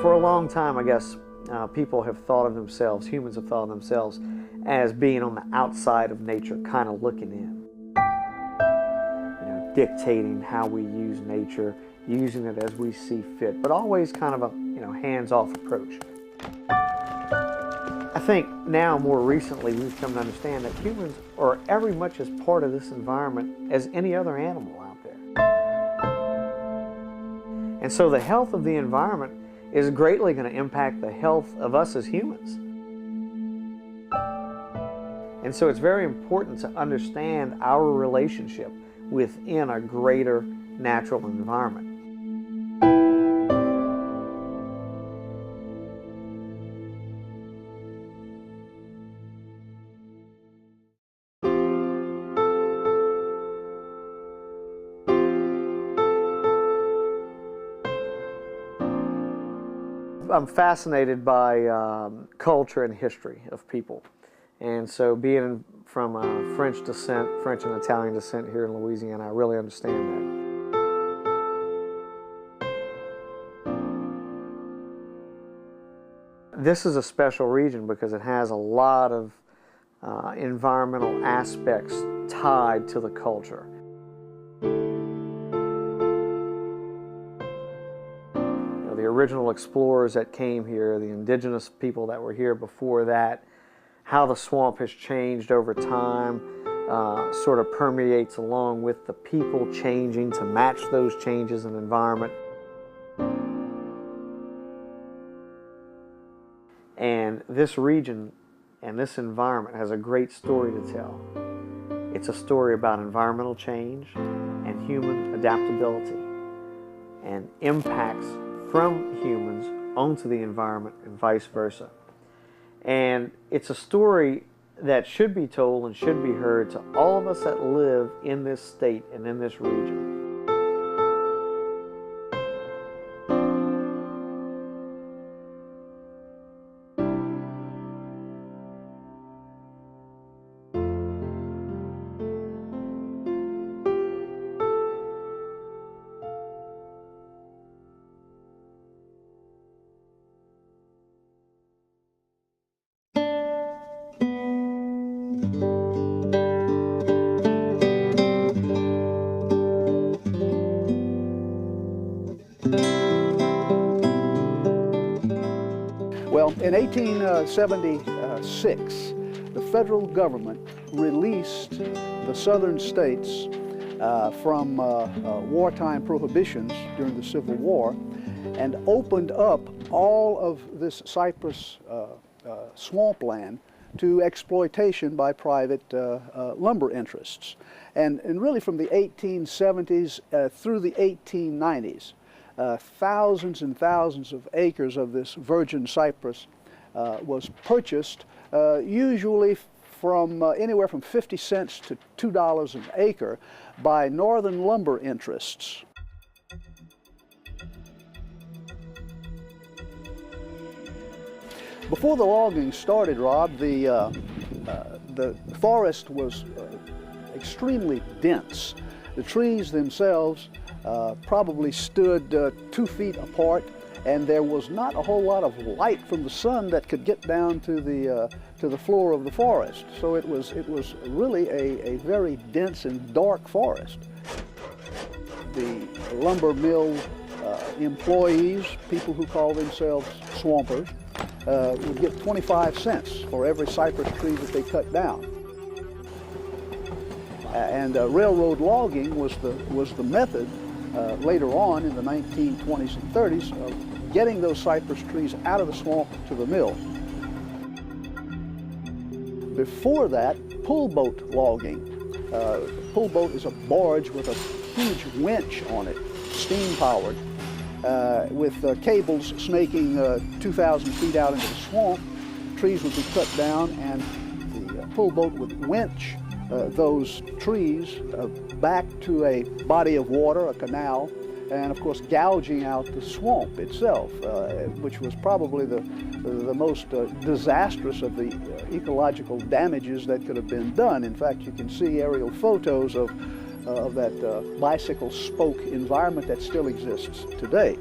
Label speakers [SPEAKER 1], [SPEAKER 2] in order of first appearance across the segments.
[SPEAKER 1] For a long time, I guess, people have thought of themselves, humans have thought of themselves as being on the outside of nature, kind of looking in. You know, dictating how we use nature, using it as we see fit, but always kind of a, hands-off approach. I think now, more recently, we've come to understand that humans are every much as part of this environment as any other animal out there. And so the health of the environment is greatly going to impact the health of us as humans. And so it's very important to understand our relationship within a greater natural environment. I'm fascinated by culture and history of people. And so being from French descent, French and Italian descent here in Louisiana, I really understand that. This is a special region because it has a lot of environmental aspects tied to the culture. The original explorers that came here, the indigenous people that were here before that, how the swamp has changed over time, sort of permeates along with the people changing to match those changes in environment. And this region and this environment has a great story to tell. It's a story about environmental change and human adaptability and impacts from humans onto the environment and vice versa. And it's a story that should be told and should be heard to all of us that live in this state and in this region.
[SPEAKER 2] Well, in 1876, the federal government released the southern states from wartime prohibitions during the Civil War and opened up all of this cypress swampland to exploitation by private lumber interests. And really from the 1870s through the 1890s, thousands and thousands of acres of this virgin cypress was purchased, usually from anywhere from 50 cents to $2 an acre by northern lumber interests. Before the logging started, Rob, the forest was extremely dense. The trees themselves probably stood 2 feet apart, and there was not a whole lot of light from the sun that could get down to the floor of the forest. So it was really a very dense and dark forest. The lumber mill employees, people who call themselves swampers, would get 25 cents for every cypress tree that they cut down. And railroad logging was the method later on in the 1920s and 30s of getting those cypress trees out of the swamp to the mill. Before that, pull boat logging. Pull boat is a barge with a huge winch on it, steam powered, with cables snaking 2,000 feet out into the swamp, trees would be cut down, and the pull boat would winch those trees back to a body of water, a canal, and of course gouging out the swamp itself, which was probably the most disastrous of the ecological damages that could have been done. In fact, you can see aerial photos of that bicycle spoke environment that still exists today.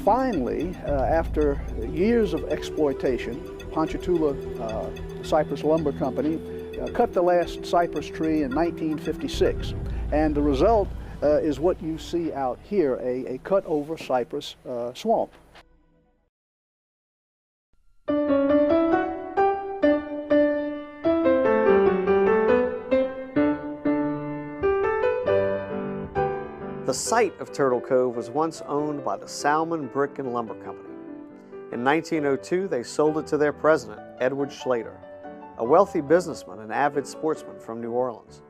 [SPEAKER 2] Finally, after years of exploitation, Ponchatoula Cypress Lumber Company cut the last cypress tree in 1956, and the result is what you see out here, a cut-over cypress swamp.
[SPEAKER 1] The site of Turtle Cove was once owned by the Salmon Brick and Lumber Company. In 1902, they sold it to their president, Edward Schlater, a wealthy businessman and avid sportsman from New Orleans.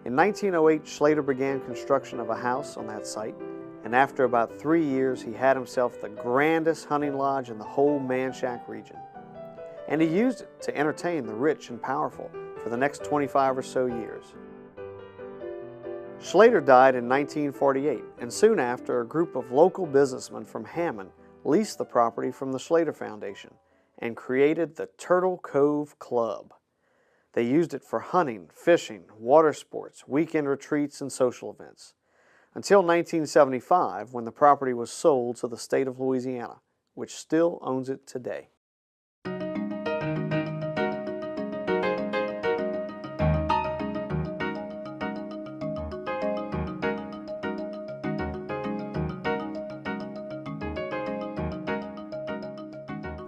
[SPEAKER 1] In 1908, Schlater began construction of a house on that site, and after about 3 years, he had himself the grandest hunting lodge in the whole Manchac region. And he used it to entertain the rich and powerful for the next 25 or so years. Schlater died in 1948, and soon after, a group of local businessmen from Hammond leased the property from the Schlater Foundation and created the Turtle Cove Club. They used it for hunting, fishing, water sports, weekend retreats, and social events, until 1975, when the property was sold to the state of Louisiana, which still owns it today.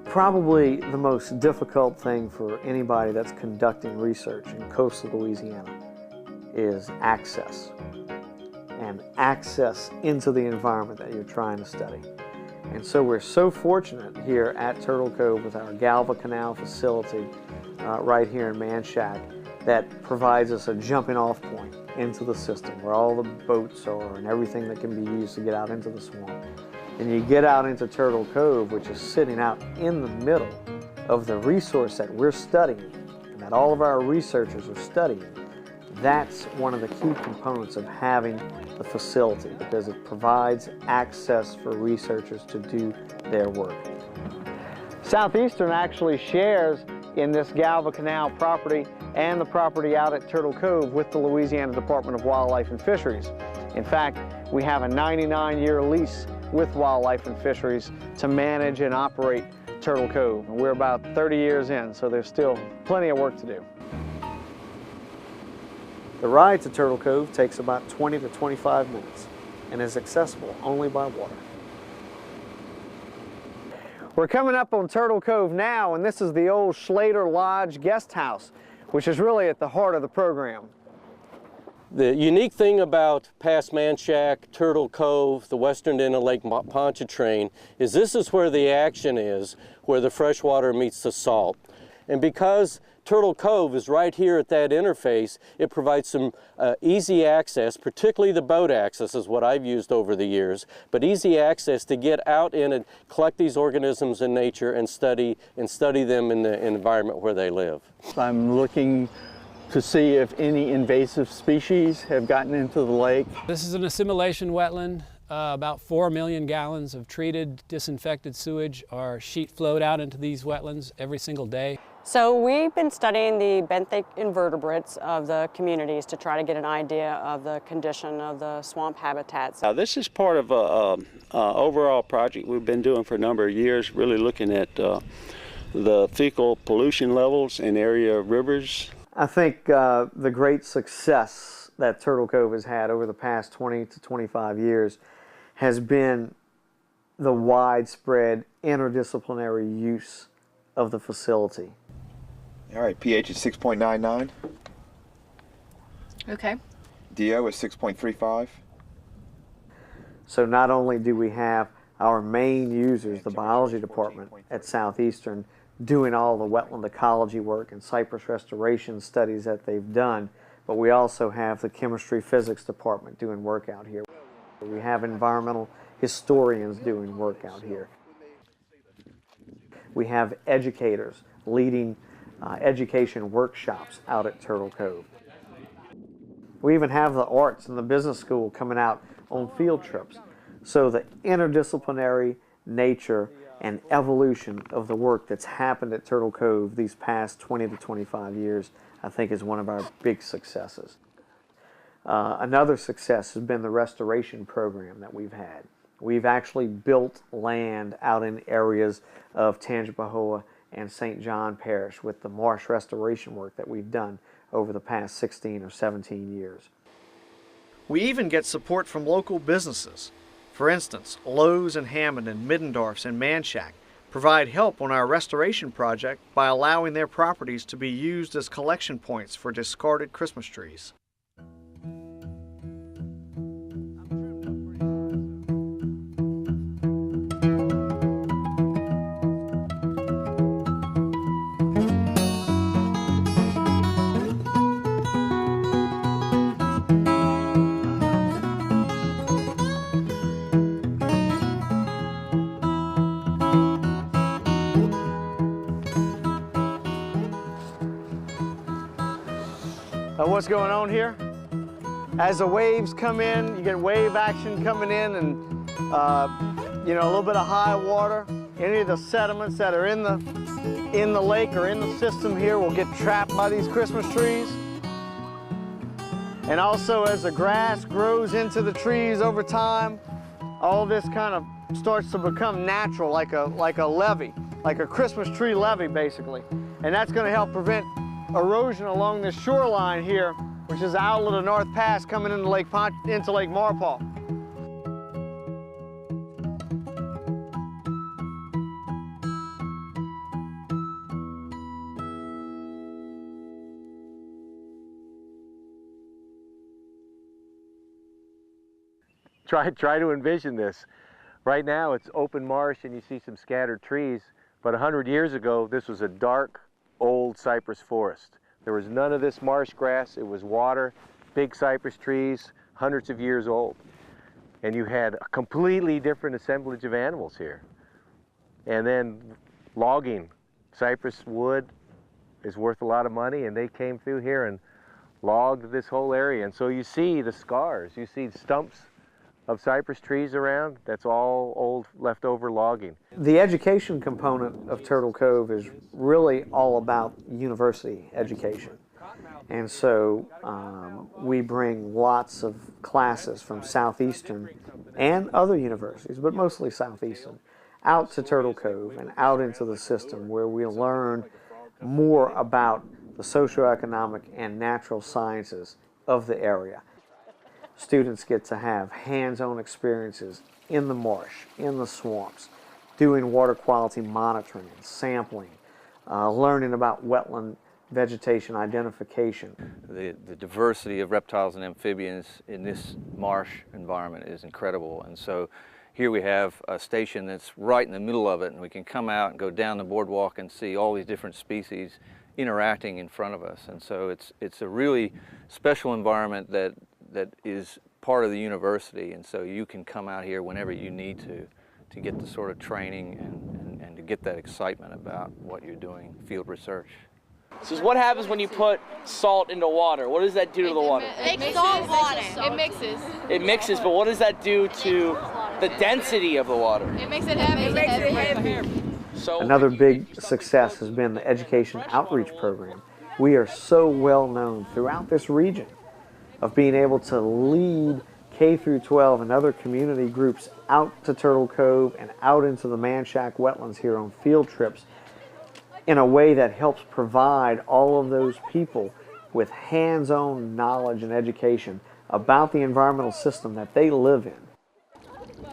[SPEAKER 1] Probably the most difficult thing for anybody that's conducting research in coastal Louisiana is access, and access into the environment that you're trying to study. And so we're so fortunate here at Turtle Cove with our Galva Canal facility right here in Manchac that provides us a jumping off point into the system where all the boats are and everything that can be used to get out into the swamp. And you get out into Turtle Cove, which is sitting out in the middle of the resource that we're studying and that all of our researchers are studying. That's one of the key components of having the facility, because it provides access for researchers to do their work. Southeastern actually shares in this Galva Canal property and the property out at Turtle Cove with the Louisiana Department of Wildlife and Fisheries. In fact, we have a 99-year lease with Wildlife and Fisheries to manage and operate Turtle Cove. We're about 30 years in, so there's still plenty of work to do. The ride to Turtle Cove takes about 20 to 25 minutes and is accessible only by water. We're coming up on Turtle Cove now, and this is the old Schlater Lodge guest house, which is really at the heart of the program.
[SPEAKER 3] The unique thing about past Manchac, Turtle Cove, the western end of Lake Pontchartrain is this is where the action is, where the fresh water meets the salt. And because Turtle Cove is right here at that interface, it provides some easy access, particularly the boat access is what I've used over the years, but easy access to get out in and collect these organisms in nature and study them in the environment where they live.
[SPEAKER 4] I'm looking to see if any invasive species have gotten into the lake.
[SPEAKER 5] This is an assimilation wetland. About 4 million gallons of treated, disinfected sewage are sheet flowed out into these wetlands every single day.
[SPEAKER 6] So we've been studying the benthic invertebrates of the communities to try to get an idea of the condition of the swamp habitats.
[SPEAKER 7] This is part of an overall project we've been doing for a number of years, really looking at the fecal pollution levels in area rivers.
[SPEAKER 1] I think the great success that Turtle Cove has had over the past 20 to 25 years has been the widespread interdisciplinary use of the facility.
[SPEAKER 8] All right, pH is 6.99.
[SPEAKER 9] Okay.
[SPEAKER 8] DO is 6.35.
[SPEAKER 1] So not only do we have our main users, the biology department at Southeastern, doing all the wetland ecology work and cypress restoration studies that they've done, but we also have the chemistry physics department doing work out here. We have environmental historians doing work out here. We have educators leading education workshops out at Turtle Cove. We even have the arts and the business school coming out on field trips. So the interdisciplinary nature and evolution of the work that's happened at Turtle Cove these past 20 to 25 years, I think, is one of our big successes. Another success has been the restoration program that we've had. We've actually built land out in areas of Tangipahoa and St. John Parish with the marsh restoration work that we've done over the past 16 or 17 years. We even get support from local businesses. For instance, Lowe's and Hammond and Middendorf's and Manchac provide help on our restoration project by allowing their properties to be used as collection points for discarded Christmas trees. What's going on here? As the waves come in, you get wave action coming in, and a little bit of high water. Any of the sediments that are in the lake or in the system here will get trapped by these Christmas trees. And also, as the grass grows into the trees over time, all this kind of starts to become natural, like a levee, like a Christmas tree levee, basically. And that's going to help prevent erosion along the shoreline here, which is the outlet of North Pass coming into Lake Maurepas.
[SPEAKER 3] Try to envision this. Right now it's open marsh and you see some scattered trees, but 100 years ago this was a dark, old cypress forest. There was none of this marsh grass. It was water, big cypress trees, hundreds of years old. And you had a completely different assemblage of animals here. And then logging. Cypress wood is worth a lot of money, and they came through here and logged this whole area. And so you see the scars. You see stumps of cypress trees around. That's all old leftover logging.
[SPEAKER 1] The education component of Turtle Cove is really all about university education. And so we bring lots of classes from Southeastern and other universities, but mostly Southeastern, out to Turtle Cove and out into the system where we learn more about the socioeconomic and natural sciences of the area. Students get to have hands-on experiences in the marsh, in the swamps, doing water quality monitoring and sampling, learning about wetland vegetation identification.
[SPEAKER 9] The diversity of reptiles and amphibians in this marsh environment is incredible, and so here we have a station that's right in the middle of it, and we can come out and go down the boardwalk and see all these different species interacting in front of us. And so it's a really special environment that is part of the university, and so you can come out here whenever you need to get the sort of training and to get that excitement about what you're doing, field research.
[SPEAKER 10] So what happens when you put salt into water? What does that do to the water?
[SPEAKER 11] It makes salt water. It mixes.
[SPEAKER 10] It mixes, but what does that do to the density of the water?
[SPEAKER 11] It makes it heavy. It makes it heavy.
[SPEAKER 10] So
[SPEAKER 1] another big success has been the education outreach program. We are so well known throughout this region of being able to lead K through 12 and other community groups out to Turtle Cove and out into the Manchac wetlands here on field trips in a way that helps provide all of those people with hands-on knowledge and education about the environmental system that they live in.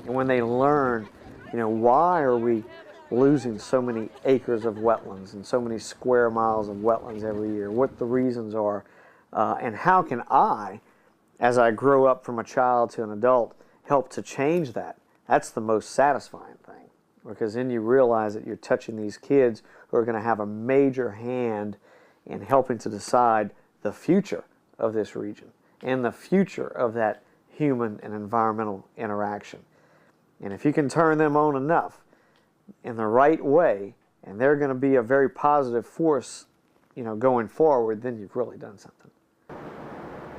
[SPEAKER 1] And when they learn, why are we losing so many acres of wetlands and so many square miles of wetlands every year, what the reasons are, and how can I, as I grow up from a child to an adult, help to change that? That's the most satisfying thing, because then you realize that you're touching these kids who are going to have a major hand in helping to decide the future of this region and the future of that human and environmental interaction. And if you can turn them on enough in the right way, and they're going to be a very positive force, going forward, then you've really done something.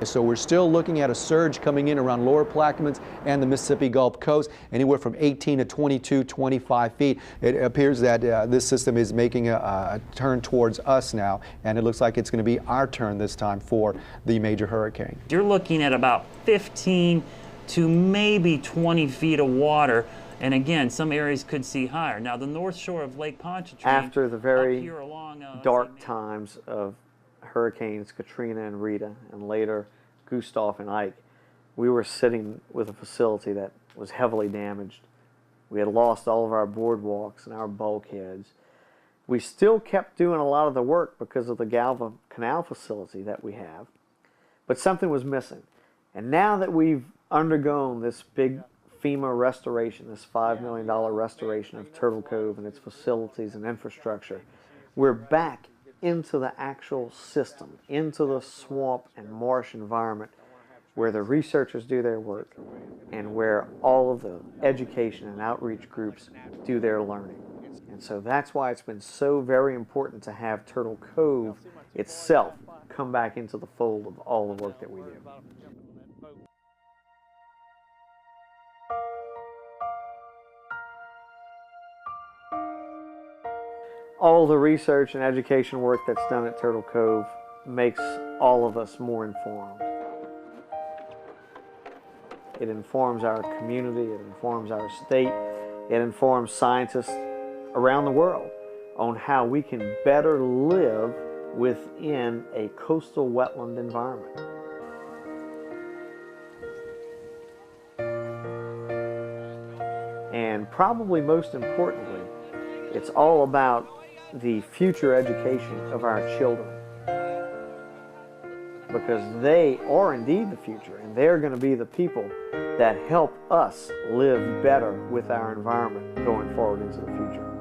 [SPEAKER 12] So we're still looking at a surge coming in around Lower Plaquemines and the Mississippi Gulf Coast, anywhere from 18 to 22, 25 feet. It appears that this system is making a turn towards us now, and it looks like it's going to be our turn this time for the major hurricane.
[SPEAKER 13] You're looking at about 15 to maybe 20 feet of water, and again, some areas could see higher. Now, the north shore of Lake Pontchartrain,
[SPEAKER 1] after the very
[SPEAKER 13] along,
[SPEAKER 1] dark times of Hurricanes Katrina and Rita, and later Gustav and Ike, we were sitting with a facility that was heavily damaged. We had lost all of our boardwalks and our bulkheads. We still kept doing a lot of the work because of the Galva Canal facility that we have, but something was missing. And now that we've undergone this big FEMA restoration, this $5 million restoration of Turtle Cove and its facilities and infrastructure, we're back into the actual system, into the swamp and marsh environment where the researchers do their work and where all of the education and outreach groups do their learning. And so that's why it's been so very important to have Turtle Cove itself come back into the fold of all the work that we do. All the research and education work that's done at Turtle Cove makes all of us more informed. It informs our community, it informs our state, it informs scientists around the world on how we can better live within a coastal wetland environment. And probably most importantly, it's all about the future education of our children, because they are indeed the future, and they're going to be the people that help us live better with our environment going forward into the future.